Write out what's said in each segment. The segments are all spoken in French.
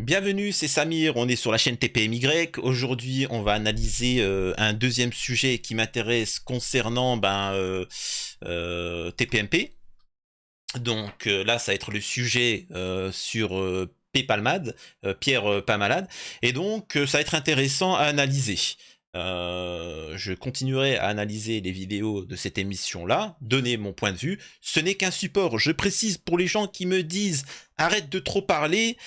Bienvenue, c'est Samir, on est sur la chaîne TPMY. Aujourd'hui, on va analyser un deuxième sujet qui m'intéresse concernant TPMP. Donc là, ça va être le sujet sur P. Palmade, Pierre Palmade. Et donc, ça va être intéressant à analyser. Je continuerai à analyser les vidéos de cette émission-là, donner mon point de vue. Ce n'est qu'un support, je précise pour les gens qui me disent « arrête de trop parler ».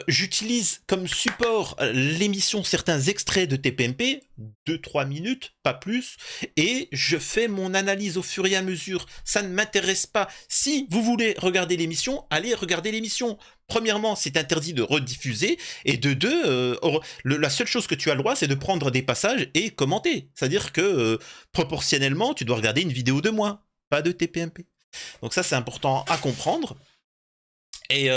J'utilise comme support l'émission certains extraits de TPMP, 2-3 minutes, pas plus, et je fais mon analyse au fur et à mesure. Ça ne m'intéresse pas. Si vous voulez regarder l'émission, allez regarder l'émission. Premièrement, c'est interdit de rediffuser, et de deux, la seule chose que tu as le droit, c'est de prendre des passages et commenter. C'est-à-dire que, proportionnellement, tu dois regarder une vidéo de moi, pas de TPMP. Donc ça, c'est important à comprendre. Et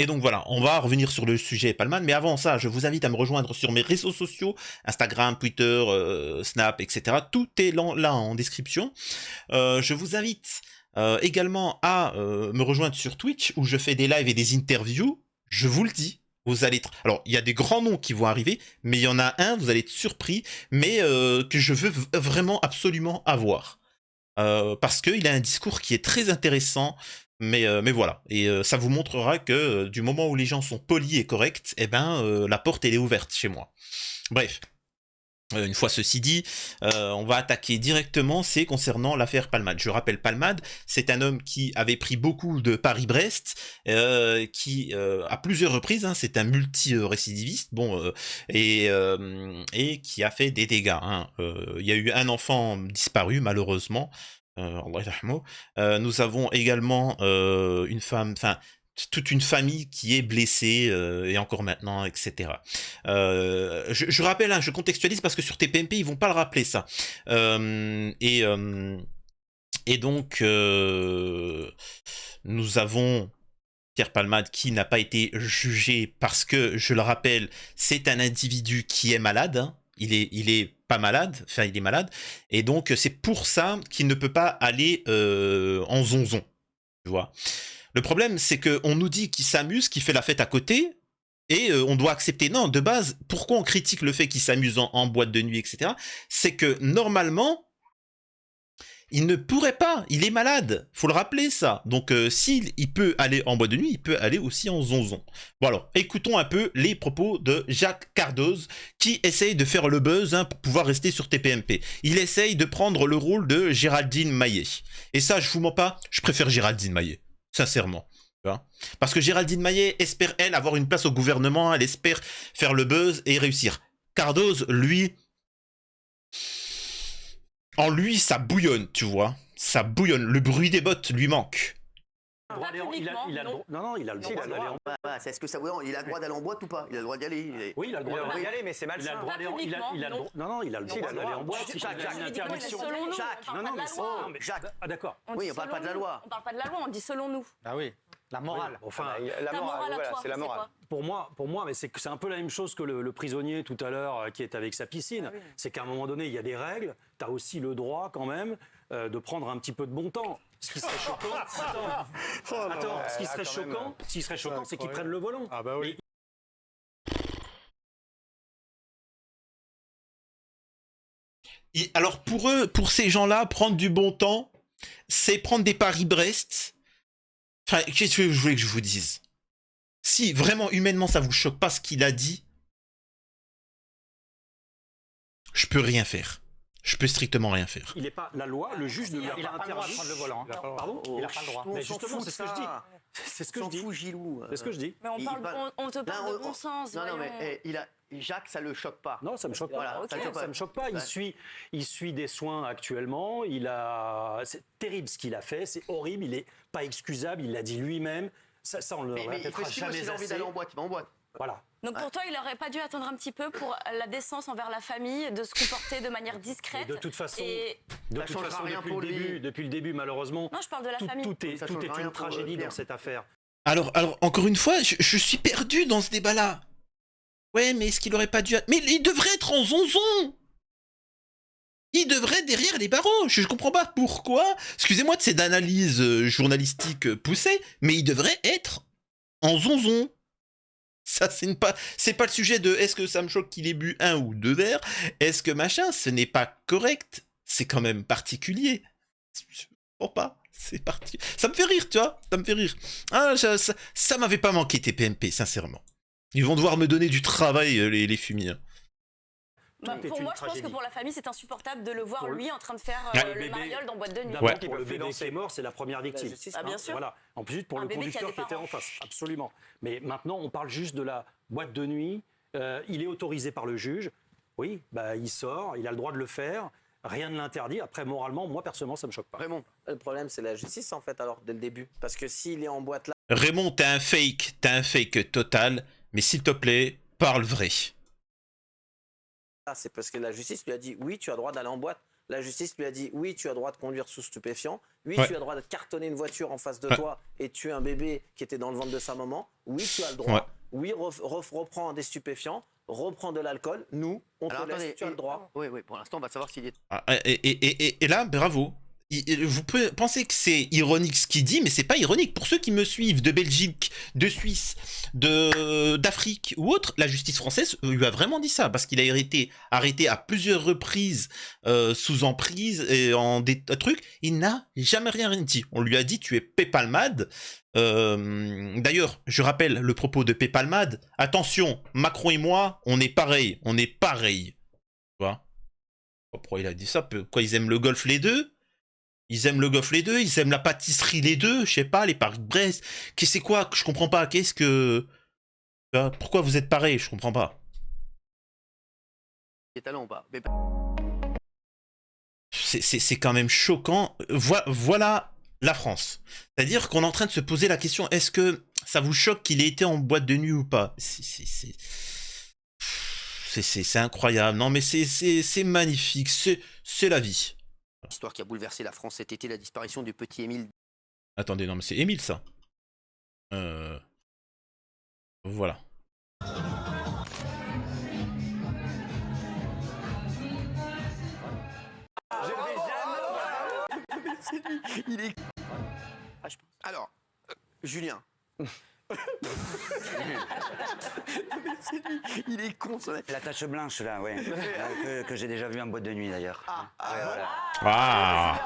donc voilà, on va revenir sur le sujet Palmade, mais avant ça, je vous invite à me rejoindre sur mes réseaux sociaux, Instagram, Twitter, Snap, etc. Tout est là en description. Je vous invite également à me rejoindre sur Twitch, où je fais des lives et des interviews. Je vous le dis, vous allez être... Alors, il y a des grands noms qui vont arriver, mais il y en a un, vous allez être surpris, mais que je veux vraiment absolument avoir. Parce qu'il a un discours qui est très intéressant, mais voilà. Et ça vous montrera que du moment où les gens sont polis et corrects, eh ben, la porte, elle est ouverte chez moi. Bref. Une fois ceci dit, on va attaquer directement, c'est concernant l'affaire Palmade. Je rappelle Palmade, c'est un homme qui avait pris beaucoup de Paris-Brest, qui à plusieurs reprises, hein, c'est un multi-récidiviste, bon, et qui a fait des dégâts. Hein. Il y a eu un enfant disparu malheureusement. Allah yarhamou. Nous avons également une femme, enfin toute une famille qui est blessée et encore maintenant, etc. Je rappelle, hein, je contextualise parce que sur TPMP ils vont pas le rappeler ça. Et donc nous avons Pierre Palmade qui n'a pas été jugé parce que, je le rappelle, c'est un individu qui est malade. Hein. Il est pas malade, enfin il est malade, et donc c'est pour ça qu'il ne peut pas aller en zonzon, tu vois. Le problème, c'est qu'on nous dit qu'il s'amuse, qu'il fait la fête à côté, et on doit accepter. Non, de base, pourquoi on critique le fait qu'il s'amuse en boîte de nuit, etc. C'est que normalement, il ne pourrait pas, il est malade, faut le rappeler ça. Donc s'il peut aller en boîte de nuit, il peut aller aussi en zonzon. Bon alors, écoutons un peu les propos de Jacques Cardoz, qui essaye de faire le buzz hein, pour pouvoir rester sur TPMP. Il essaye de prendre le rôle de Géraldine Maillet. Et ça, je vous mens pas, je préfère Géraldine Maillet, sincèrement. Parce que Géraldine Maillet espère, elle, avoir une place au gouvernement, elle espère faire le buzz et réussir. Cardoz, lui... En lui, ça bouillonne, tu vois. Ça bouillonne. Le bruit des bottes lui manque. Non, il a le droit d'aller en boîte. Est-ce que ça veut il a le droit d'aller en boîte ou pas? Il a le droit d'y aller. Oui, il a le droit d'y aller, mais c'est mal. Il a le droit d'aller en boîte. Jacques. Ah d'accord. Oui, on parle pas de la loi. On parle pas de la loi, on dit selon nous. Ah oui. La morale. Enfin, la morale, voilà, c'est la morale. Pour moi, mais c'est un peu la même chose que le prisonnier tout à l'heure qui est avec sa piscine. Ah oui. C'est qu'à un moment donné, il y a des règles. Tu as aussi le droit quand même de prendre un petit peu de bon temps. Ce qui serait choquant. Attends, ce qui serait choquant, c'est qu'ils prennent le volant. Ah bah oui. Alors pour eux, pour ces gens-là, prendre du bon temps, c'est prendre des Paris-Brest. Enfin, qu'est-ce que je voulais que je vous dise? Si vraiment humainement ça vous choque pas ce qu'il a dit, je peux rien faire. Je peux strictement rien faire. Il n'est pas la loi, le juge ne lui a pas interdit de prendre le volant. Pardon? Il n'a pas le droit. Mais justement, c'est ce que je dis. C'est ce que je dis. C'est ce que je dis. Mais on te parle de bon sens. Non, mais Jacques, ça le choque pas. Non, ça me choque pas. Voilà, ça me choque pas. Il suit des soins actuellement. C'est terrible ce qu'il a fait. C'est horrible. Il n'est pas excusable. Il l'a dit lui-même. Ça, on le répétera jamais assez. Il a envie d'aller en boîte. Il va en boîte. Voilà. Donc pour toi, il n'aurait pas dû attendre un petit peu pour la décence envers la famille, de se comporter de manière discrète. Et de toute façon, depuis le début, malheureusement, non, je parle de la famille. Tout est une tragédie dans cette affaire. Alors encore une fois, je suis perdu dans ce débat-là. Ouais, mais est-ce qu'il aurait pas dû... Mais il devrait être en zonzon. Il devrait être derrière les barreaux. Je comprends pas pourquoi. Excusez-moi de cette analyse journalistique poussée, mais il devrait être en zonzon. Ça, c'est pas le sujet de est-ce que ça me choque qu'il ait bu 1 ou 2 verres, est-ce que machin, ce n'est pas correct, c'est quand même particulier. Je comprends pas, c'est parti. Ça me fait rire, tu vois, ça me fait rire. Ah, ça m'avait pas manqué tes PMP, sincèrement. Ils vont devoir me donner du travail, les fumiers. Hein. Bah, Tout est pour une moi, je pense que tragédie. pour la famille, c'est insupportable de le voir, Pour le- lui, en train de faire Ouais. le bébé- mariole dans boîte de nuit. D'abord, Ouais. pour le bébé qui est mort, c'est la première victime. justice, Ah, bien sûr. Voilà. En plus, pour Un le bébé qui a conducteur des qui était parents. en face. Absolument. Mais maintenant, on parle juste de la boîte de nuit. Il est autorisé par le juge. Oui, bah, il sort, il a le droit de le faire. Rien ne l'interdit. Après, moralement, moi, personnellement, ça me choque pas. Raymond, Le problème, c'est la justice, en fait, alors, dès le début. Parce que s'il est en boîte là, Raymond, t'as un fake total, mais s'il te plaît, parle vrai. c'est parce que la justice lui a dit oui, tu as droit d'aller en boîte. La justice lui a dit oui, tu as droit de conduire sous stupéfiant. Oui, Ouais. tu as droit de cartonner une voiture en face de Ouais. toi et tuer un bébé qui était dans le ventre de sa maman. Oui, tu as le droit. Ouais. Oui, reprends des stupéfiants, reprends de l'alcool. Nous, on alors te laisse, attendez. tu as le droit. Oui, oui, pour l'instant, on va savoir s'il est. Ah, et là, bravo. Vous pouvez penser que c'est ironique ce qu'il dit, mais c'est pas ironique. Pour ceux qui me suivent de Belgique, de Suisse, d'Afrique ou autre, la justice française lui a vraiment dit ça, parce qu'il a été arrêté à plusieurs reprises sous emprise et en des trucs. Il n'a jamais rien dit. On lui a dit tu es Pépalmade. D'ailleurs, je rappelle le propos de Pépalmade. Attention, Macron et moi, on est pareil. On est pareil. Tu vois? Pourquoi il a dit ça? Quoi, ils aiment le golf les deux? Ils aiment le golf les deux, ils aiment la pâtisserie les deux, je sais pas, les Paris-Brest. C'est quoi? Je comprends pas. Qu'est-ce que. Pourquoi vous êtes pareil? Je comprends pas. Il est talent ou pas. Mais C'est quand même choquant. Voilà la France. C'est-à-dire qu'on est en train de se poser la question, est-ce que ça vous choque qu'il ait été en boîte de nuit ou pas? C'est incroyable. Non, mais c'est magnifique. C'est la vie. Histoire qui a bouleversé la France cet été, la disparition du petit Émile. Attendez, non, mais c'est Émile, ça. Voilà. Il est. Ah, je pense. Alors, Julien. Il est con, ce mec. La tache blanche, là, ouais. Que j'ai déjà vu en boîte de nuit, d'ailleurs. Ouais, voilà. Ah.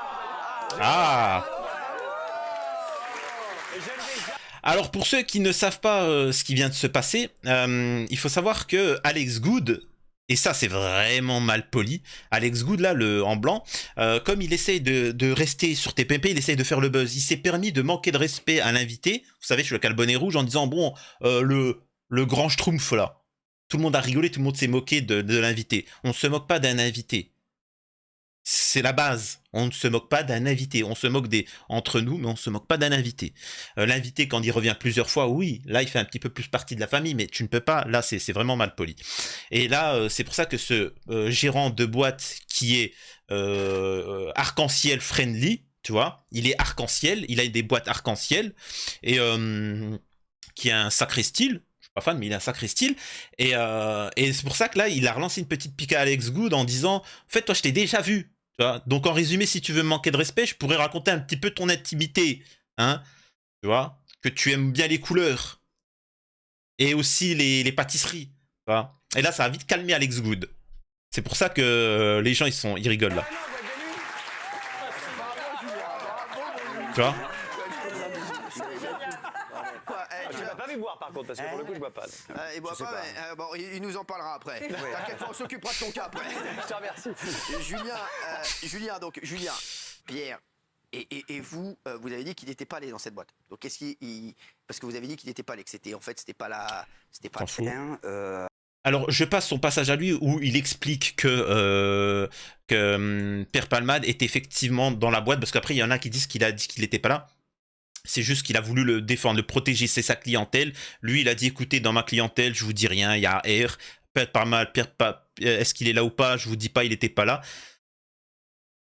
Alors pour ceux qui ne savent pas ce qui vient de se passer, il faut savoir que Alex Good, et ça c'est vraiment mal poli, Alex Good là, en blanc, comme il essaye de rester sur TPMP, il essaye de faire le buzz, il s'est permis de manquer de respect à l'invité, vous savez, je suis le calbonnet rouge, en disant bon, le grand schtroumpf là, tout le monde a rigolé, tout le monde s'est moqué de l'invité, on ne se moque pas d'un invité. C'est la base. On ne se moque pas d'un invité. On se moque entre nous, mais on se moque pas d'un invité. L'invité, quand il revient plusieurs fois, oui, là, il fait un petit peu plus partie de la famille, mais tu ne peux pas. Là, c'est vraiment mal poli. Et là, c'est pour ça que ce gérant de boîte qui est arc-en-ciel friendly, tu vois, il est arc-en-ciel, il a des boîtes arc-en-ciel, et qui a un sacré style. Pas fan, mais il a un sacré style. Et c'est pour ça que là, il a relancé une petite pique à Alex Good en disant, en fait, toi, je t'ai déjà vu. Tu vois, donc, en résumé, si tu veux me manquer de respect, je pourrais raconter un petit peu ton intimité. Hein, tu vois, que tu aimes bien les couleurs. Et aussi les pâtisseries. Tu vois. Et là, ça a vite calmé Alex Good. C'est pour ça que les gens, ils rigolent là. Tu vois. Tu m'as pas vu boire, par contre, parce que pour le coup, je bois pas. Il boit pas, mais bon, il nous en parlera après. T'inquiète pas, on s'occupera de ton cas après. Je te remercie. Julien, Pierre, et vous, vous avez dit qu'il n'était pas allé dans cette boîte. Donc qu'est-ce qu'il. Parce que vous avez dit qu'il n'était pas allé, que c'était c'était pas la. C'était pas. T'en fous. Hein, Alors, je passe son passage à lui où il explique que Père Palmade est effectivement dans la boîte, parce qu'après, il y en a qui disent qu'il a dit qu'il n'était pas là. C'est juste qu'il a voulu le défendre, le protéger, c'est sa clientèle. Lui, il a dit, écoutez, dans ma clientèle, je vous dis rien, il y a R. Père Palmade, est-ce qu'il est là ou pas? Je vous dis pas, il n'était pas là.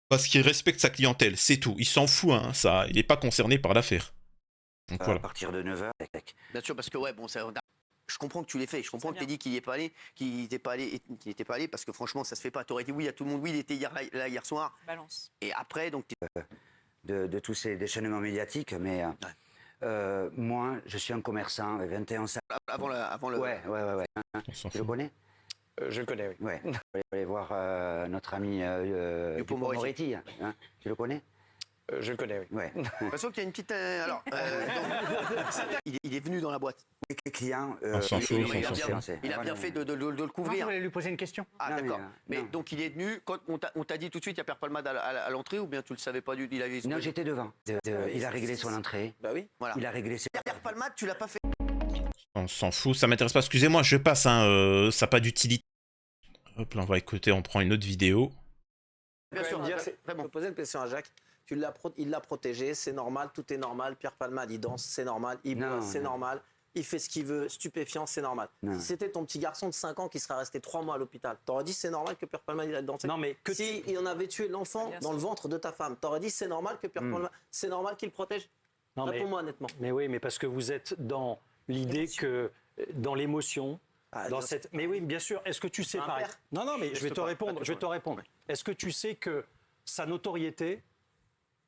Parce qu'il respecte sa clientèle, c'est tout. Il s'en fout, hein, ça. Il n'est pas concerné par l'affaire. Donc à voilà. partir de 9h. Bien sûr, parce que ouais, bon, je comprends que tu l'aies fait. Je comprends que tu aies dit qu'il n'y est pas allé, qu'il n'était pas allé, parce que franchement, ça se fait pas. T'aurais dit oui à tout le monde, oui, il était hier soir. Balance. Et après, donc. De tous ces déchaînements médiatiques, mais Moi, je suis un commerçant avec 21 salariés. Avant le. Ouais. On s'en Tu le fout. connais? Je le connais, oui. Ouais. On va aller voir notre ami Dupond-Moretti. Dupond-Moretti. Hein. Tu le connais? Je le connais, oui. Ouais. De toute façon, qu'il y a une petite. Il est venu dans la boîte. Les clients. On s'en fout, Il on a s'en bien, fout. il a bien fait de le Je couvrir. voulais lui poser une question. Ah, Non, d'accord. Mais non. donc, il est venu. Quand on t'a dit tout de suite, il y a Pierre Palmade à l'entrée, ou bien tu le savais pas du tout? Non, j'étais devant. Il a réglé son entrée. Bah oui. Voilà. Il a réglé ses. Pierre Palmade, tu l'as pas fait. On s'en fout, ça m'intéresse pas. Excusez-moi, je passe, hein, ça n'a pas d'utilité. Hop là, on va écouter, on prend une autre vidéo. Bien sûr, dire, vraiment. faut poser une question à Jacques. Il l'a protégé, c'est normal, tout est normal. Pierre Palmade, il danse, c'est normal. Il boit, c'est normal. Il fait ce qu'il veut, stupéfiant, c'est normal. Non. Si c'était ton petit garçon de 5 ans qui serait resté 3 mois à l'hôpital, t'aurais dit c'est normal que Pierre Palmade il a dansé. Non, mais que si il en avait tué l'enfant dans le ventre de ta femme, t'aurais dit c'est normal que Pierre Palmade, c'est normal qu'il le protège. Non, mais, Réponds-moi honnêtement. mais oui, mais parce que vous êtes dans l'idée que, dans l'émotion, Ah, dans bien cette. Mais oui, bien sûr. Est-ce que tu sais Un pareil? père. Non, non, mais je vais te pas, répondre. pas Je vais te répondre. Est-ce que tu sais que sa notoriété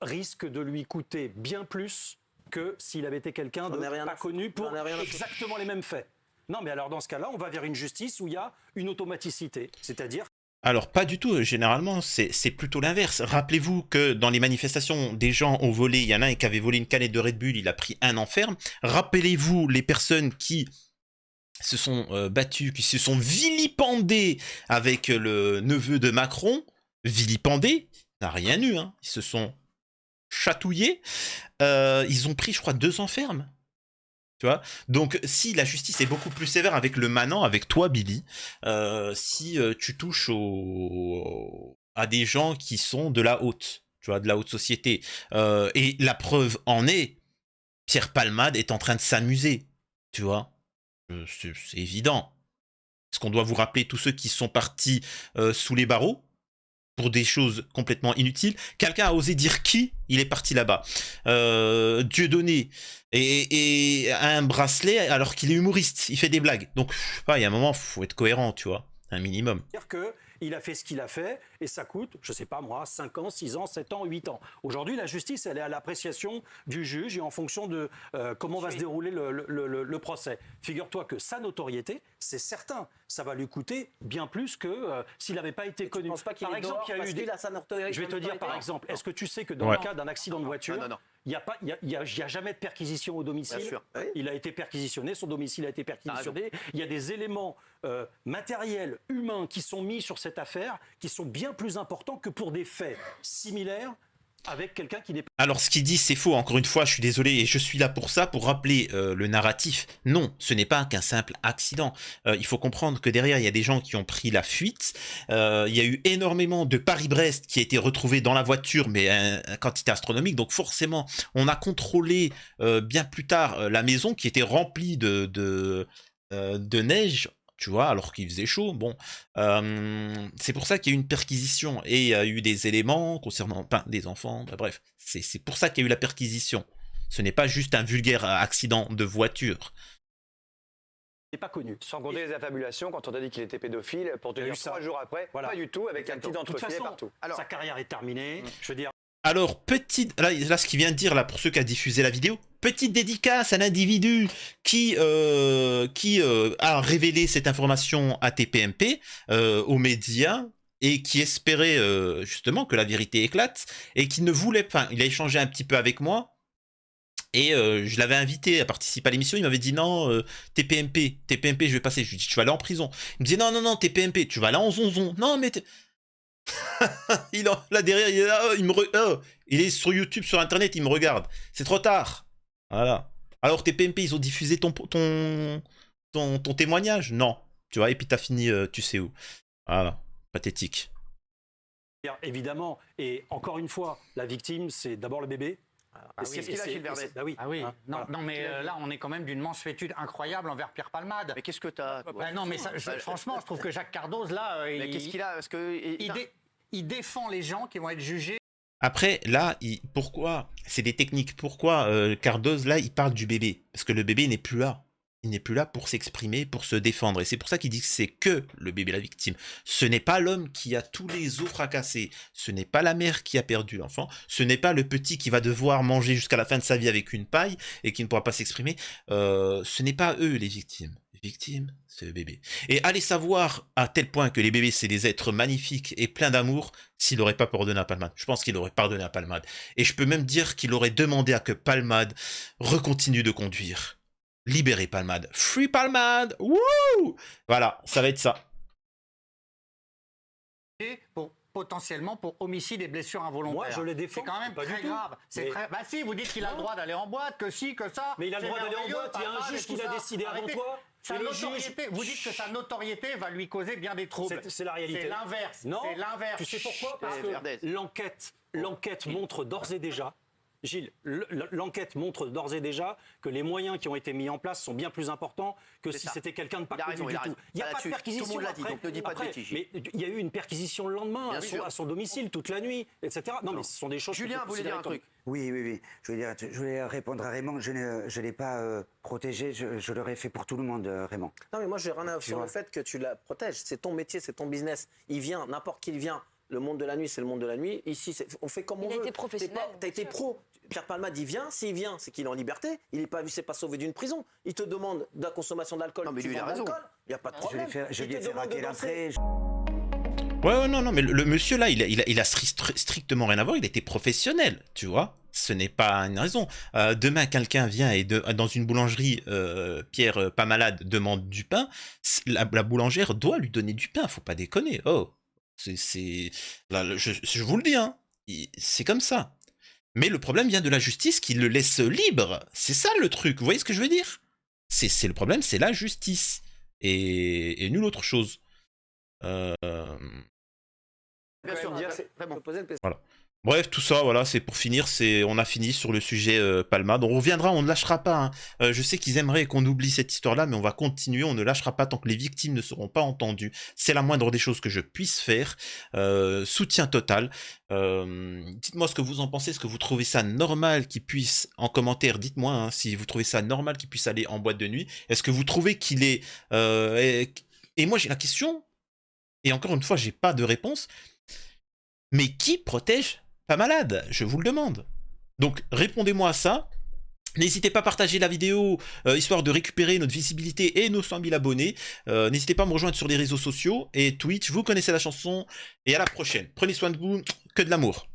risque de lui coûter bien plus que s'il avait été quelqu'un de J'en ai rien à pas foutre. connu pour J'en ai rien à foutre. exactement les mêmes faits? Non, mais alors dans ce cas-là, on va vers une justice où il y a une automaticité, c'est-à-dire. Alors, pas du tout. Généralement, c'est plutôt l'inverse. Rappelez-vous que dans les manifestations, des gens ont volé. Il y en a un qui avait volé une canette de Red Bull, il a pris 1 an ferme. Rappelez-vous les personnes qui se sont battues, qui se sont vilipendées avec le neveu de Macron. Vilipendées, il n'a rien eu. Hein. Ils se sont chatouillés. Ils ont pris, je crois, 2 ans ferme. Tu vois, donc si la justice est beaucoup plus sévère avec le manant, avec toi Billy, si tu touches à des gens qui sont de la haute, tu vois, de la haute société, et la preuve en est, Pierre Palmade est en train de s'amuser, tu vois, c'est évident. Est-ce qu'on doit vous rappeler tous ceux qui sont partis sous les barreaux pour des choses complètement inutiles? Quelqu'un a osé dire qui il est parti là-bas? Dieudonné et a un bracelet alors qu'il est humoriste, il fait des blagues. Donc, je sais pas, il y a un moment, faut être cohérent, tu vois, un minimum. Dire qu'il a fait ce qu'il a fait et ça coûte, je sais pas moi, 5 ans, 6 ans, 7 ans, 8 ans. Aujourd'hui, la justice, elle est à l'appréciation du juge et en fonction de comment va se dérouler le procès. Figure-toi que sa notoriété, c'est certain, ça va lui coûter bien plus que s'il n'avait pas été connu. Je pense pas qu'il Par est exemple, dehors il y a parce eu qu'il a sa notoriété. Je vais te dire par exemple, est-ce que tu sais que dans Ouais. le cas d'un accident de voiture, Non. il n'y a jamais de perquisition au domicile? Bien sûr. Il a été perquisitionné, son domicile a été perquisitionné. Il y a des éléments matériels, humains qui sont mis sur cette affaire qui sont bien plus importants que pour des faits similaires avec quelqu'un qui n'est pas. Alors, ce qu'il dit, c'est faux. Encore une fois, je suis désolé et je suis là pour ça, pour rappeler le narratif. Non, ce n'est pas qu'un simple accident. Il faut comprendre que derrière, il y a des gens qui ont pris la fuite. Il y a eu énormément de Paris-Brest qui a été retrouvé dans la voiture, mais à quantité astronomique. Donc, forcément, on a contrôlé bien plus tard la maison qui était remplie de neige. Tu vois, alors qu'il faisait chaud, bon. C'est pour ça qu'il y a eu une perquisition. Et il y a eu des éléments concernant des enfants, bah, bref. C'est pour ça qu'il y a eu la perquisition. Ce n'est pas juste un vulgaire accident de voiture. n'est pas connu. Sans compter les affabulations, quand on t'a dit qu'il était pédophile, pour te Il y a dire eu ça. 3 jours après, Voilà. pas du tout, avec un petit De toute entretien façon, partout. sa carrière est terminée. Je veux dire, Alors, là, ce qu'il vient de dire, là, pour ceux qui a diffusé la vidéo, petite dédicace à l'individu qui a révélé cette information à TPMP, aux médias, et qui espérait justement que la vérité éclate, et qui ne voulait pas. Il a échangé un petit peu avec moi, et je l'avais invité à participer à l'émission. Il m'avait dit non, TPMP, je vais passer. Je lui ai dit, tu vas aller en prison. Il me disait non, TPMP, tu vas aller en zonzon. Non, mais. Là derrière, il est sur YouTube, sur Internet, il me regarde. C'est trop tard. Voilà. Alors TPMP, ils ont diffusé ton témoignage? Non. Tu vois, et puis t'as fini, tu sais où. Voilà. Pathétique. évidemment, et encore une fois, la victime, c'est d'abord le bébé. Qu'est-ce qu'il a, Gilles Vernet? Bah oui. Ah oui, Hein, non, voilà. non, mais là, on est quand même d'une mansuétude incroyable envers Pierre Palmade. Mais qu'est-ce que t'as, toi? Bah non, mais ça, franchement, je trouve que Jacques Cardoz, là, Mais qu'est-ce qu'il a? Parce que. il défend les gens qui vont être jugés. Après, là, pourquoi? C'est des techniques. Pourquoi Cardoz, là, il parle du bébé? Parce que le bébé n'est plus là. Il n'est plus là pour s'exprimer, pour se défendre. Et c'est pour ça qu'il dit que c'est que le bébé la victime. Ce n'est pas l'homme qui a tous les os fracassés. Ce n'est pas la mère qui a perdu l'enfant. Ce n'est pas le petit qui va devoir manger jusqu'à la fin de sa vie avec une paille et qui ne pourra pas s'exprimer. Ce n'est pas eux les victimes. Les victimes, c'est le bébé. Et allez savoir à tel point que les bébés, c'est des êtres magnifiques et pleins d'amour s'il n'aurait pas pardonné à Palmade. Je pense qu'il aurait pardonné à Palmade. Et je peux même dire qu'il aurait demandé à que Palmade recontinue de conduire. Libérez Palmade. Free Palmade. Wouh! Voilà, ça va être ça. Potentiellement pour homicide et blessures involontaires. Moi, je les défends. C'est quand même pas très du tout. grave. Mais- Bah si, vous dites qu'il a le droit d'aller en boîte, que si, que ça. Mais il a le C'est droit d'aller en merveilleux, boîte, il y a un Palmade juge et qui tout l'a ça. décidé avant Arrêtez. toi. Sa Et le notoriété, juge- vous dites que sa notoriété va lui causer bien des troubles. C'est la réalité. C'est l'inverse. Non, C'est l'inverse. tu sais pourquoi? Parce Verdez. que l'enquête montre d'ores et déjà, Gilles, l'enquête montre d'ores et déjà que les moyens qui ont été mis en place sont bien plus importants que C'est si ça. c'était quelqu'un de pas Il a connu raison, du il a tout. raison. Il n'y a Ça, pas de là-dessus, perquisition. tout le monde l'a dit, après. donc ne dis pas de Après, bêtises, Gilles. mais il y a eu une perquisition le lendemain Bien sûr. à son domicile toute la nuit, etc. Non, mais ce sont des choses. Julien voulait dire un truc. Oui. Je voulais répondre à Raymond. Je ne l'ai pas protégé. Je l'aurais fait pour tout le monde, Raymond. Non, mais moi, j'ai rien à sur le vois. fait que tu la protèges. C'est ton métier, c'est ton business. Il vient, n'importe qui il vient. Le monde de la nuit, c'est le monde de la nuit. Ici, on fait comme on veut. Il a été professionnel. T'as été bien sûr. pro. Pierre Palmade, il vient. S'il vient, c'est qu'il est en liberté. Il n'est pas vu, c'est pas sauvé d'une prison. Il te demande de la consommation d'alcool. Non, mais tu lui, il a vends de raison. l'alcool. Il n'y a pas de Je problème. lui ai Il te fait demande de raquer danser. l'entrée. Ouais, non, mais le monsieur là, il a strictement rien à voir. Il était professionnel, tu vois. Ce n'est pas une raison. Demain, quelqu'un vient et dans une boulangerie, Pierre pas malade demande du pain. La boulangère doit lui donner du pain. Faut pas déconner. Oh, là, je vous le dis, hein. C'est comme ça. Mais le problème vient de la justice qui le laisse libre. C'est ça le truc. Vous voyez ce que je veux dire? C'est le problème, c'est la justice et nulle autre chose. Bien Quand sûr, même dire, vraiment. faut poser une question. Bref, tout ça, voilà, c'est pour finir. On a fini sur le sujet Palmade. On reviendra, on ne lâchera pas. Hein. Je sais qu'ils aimeraient qu'on oublie cette histoire-là, mais on va continuer. On ne lâchera pas tant que les victimes ne seront pas entendues. C'est la moindre des choses que je puisse faire. Soutien total. Dites-moi ce que vous en pensez. Est-ce que vous trouvez ça normal qu'il puisse, en commentaire, dites-moi hein, si vous trouvez ça normal qu'il puisse aller en boîte de nuit. Est-ce que vous trouvez qu'il est... Et moi, j'ai la question, et encore une fois, j'ai pas de réponse. Mais qui protège pas malade? Je vous le demande. Donc, répondez-moi à ça. N'hésitez pas à partager la vidéo, histoire de récupérer notre visibilité et nos 100 000 abonnés. N'hésitez pas à me rejoindre sur les réseaux sociaux et Twitch. Vous connaissez la chanson. Et à la prochaine. Prenez soin de vous. Que de l'amour.